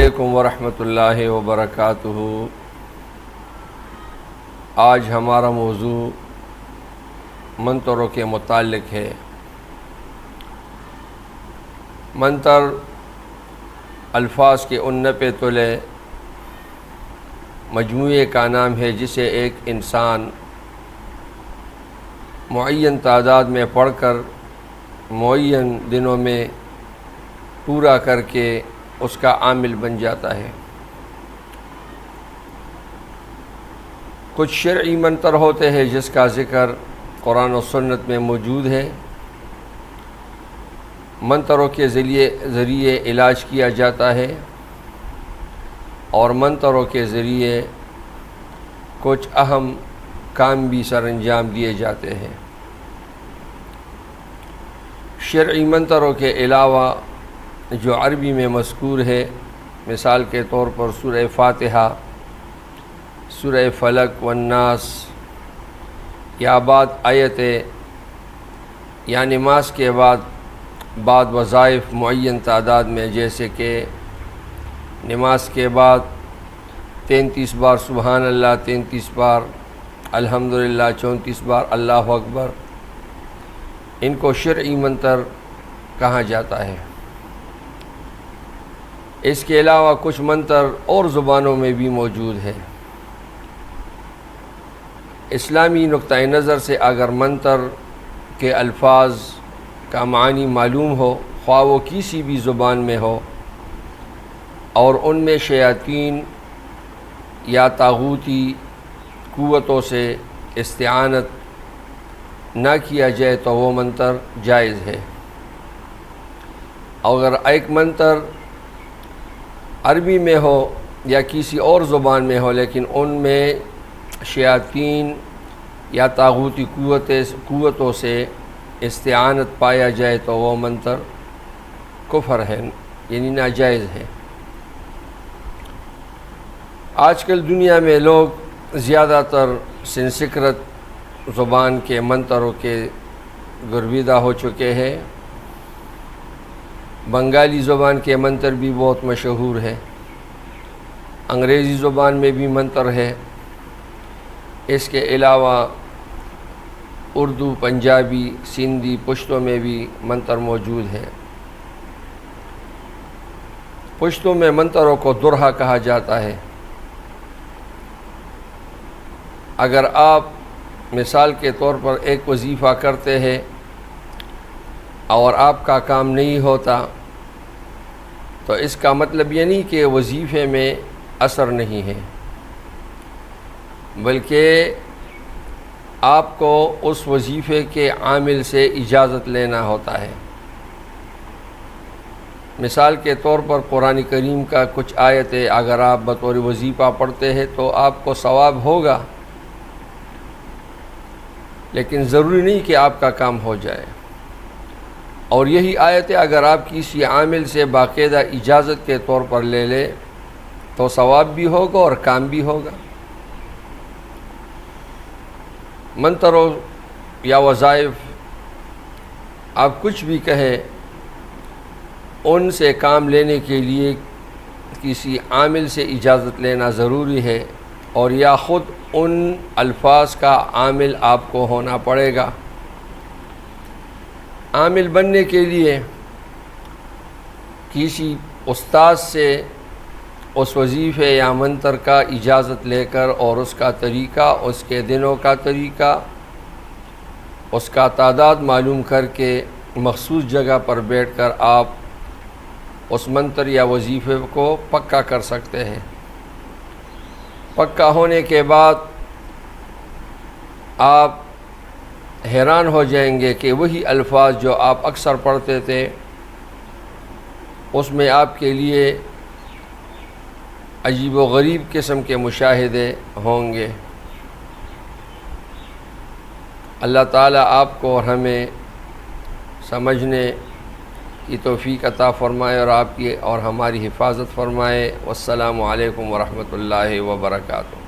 علیکم ورحمۃ اللہ وبرکاتہ۔ آج ہمارا موضوع منتروں کے متعلق ہے۔ منتر الفاظ کے 69 تلے مجموعے کا نام ہے، جسے ایک انسان معین تعداد میں پڑھ کر معین دنوں میں پورا کر کے اس کا عامل بن جاتا ہے۔ کچھ شرعی منتر ہوتے ہیں جس کا ذکر قرآن و سنت میں موجود ہے۔ منتروں کے ذریعے علاج کیا جاتا ہے اور منتروں کے ذریعے کچھ اہم کام بھی سر انجام دیے جاتے ہیں۔ شرعی منتروں کے علاوہ جو عربی میں مذکور ہے، مثال کے طور پر سورہ فاتحہ، سورہ فلق والناس، یا بعض آیتیں، یا نماز کے بعد وظائف معین تعداد میں، جیسے کہ نماز کے بعد 33 بار سبحان اللہ، 33 بار الحمدللہ، 34 بار اللہ اکبر، ان کو شرعی منتر کہا جاتا ہے۔ اس کے علاوہ کچھ منتر اور زبانوں میں بھی موجود ہیں۔ اسلامی نقطہ نظر سے اگر منتر کے الفاظ کا معنی معلوم ہو، خواہ وہ کسی بھی زبان میں ہو، اور ان میں شیاطین یا طاغوتی قوتوں سے استعانت نہ کیا جائے تو وہ منتر جائز ہے۔ اگر ایک منتر عربی میں ہو یا کسی اور زبان میں ہو، لیکن ان میں شیاطین یا طاغوتی قوتوں سے استعانت پایا جائے تو وہ منتر کفر ہے، یعنی ناجائز ہے۔ آج کل دنیا میں لوگ زیادہ تر سنسکرت زبان کے منتروں کے گرویدہ ہو چکے ہیں۔ بنگالی زبان کے منتر بھی بہت مشہور ہے، انگریزی زبان میں بھی منتر ہے۔ اس کے علاوہ اردو، پنجابی، سندھی، پشتو میں بھی منتر موجود ہے۔ پشتو میں منتروں کو درہا کہا جاتا ہے۔ اگر آپ مثال کے طور پر ایک وظیفہ کرتے ہیں اور آپ کا کام نہیں ہوتا، تو اس کا مطلب یہ نہیں کہ وظیفے میں اثر نہیں ہے، بلکہ آپ کو اس وظیفے کے عامل سے اجازت لینا ہوتا ہے۔ مثال کے طور پر قرآن کریم کا کچھ آیتیں اگر آپ بطور وظیفہ پڑھتے ہیں تو آپ کو ثواب ہوگا، لیکن ضروری نہیں کہ آپ کا کام ہو جائے۔ اور یہی آیتیں اگر آپ کسی عامل سے باقاعدہ اجازت کے طور پر لے لیں تو ثواب بھی ہوگا اور کام بھی ہوگا۔ منتروں یا وظائف آپ کچھ بھی کہیں، ان سے کام لینے کے لیے کسی عامل سے اجازت لینا ضروری ہے، اور یا خود ان الفاظ کا عامل آپ کو ہونا پڑے گا۔ عامل بننے کے لیے کسی استاد سے اس وظیفے یا منتر کا اجازت لے کر، اور اس کا طریقہ، اس کے دنوں کا طریقہ، اس کا تعداد معلوم کر کے مخصوص جگہ پر بیٹھ کر آپ اس منتر یا وظیفے کو پکا کر سکتے ہیں۔ پکا ہونے کے بعد آپ حیران ہو جائیں گے کہ وہی الفاظ جو آپ اکثر پڑھتے تھے، اس میں آپ کے لیے عجیب و غریب قسم کے مشاہدے ہوں گے۔ اللہ تعالیٰ آپ کو اور ہمیں سمجھنے کی توفیق عطا فرمائے، اور آپ کی اور ہماری حفاظت فرمائے۔ والسلام علیکم ورحمۃ اللہ وبرکاتہ۔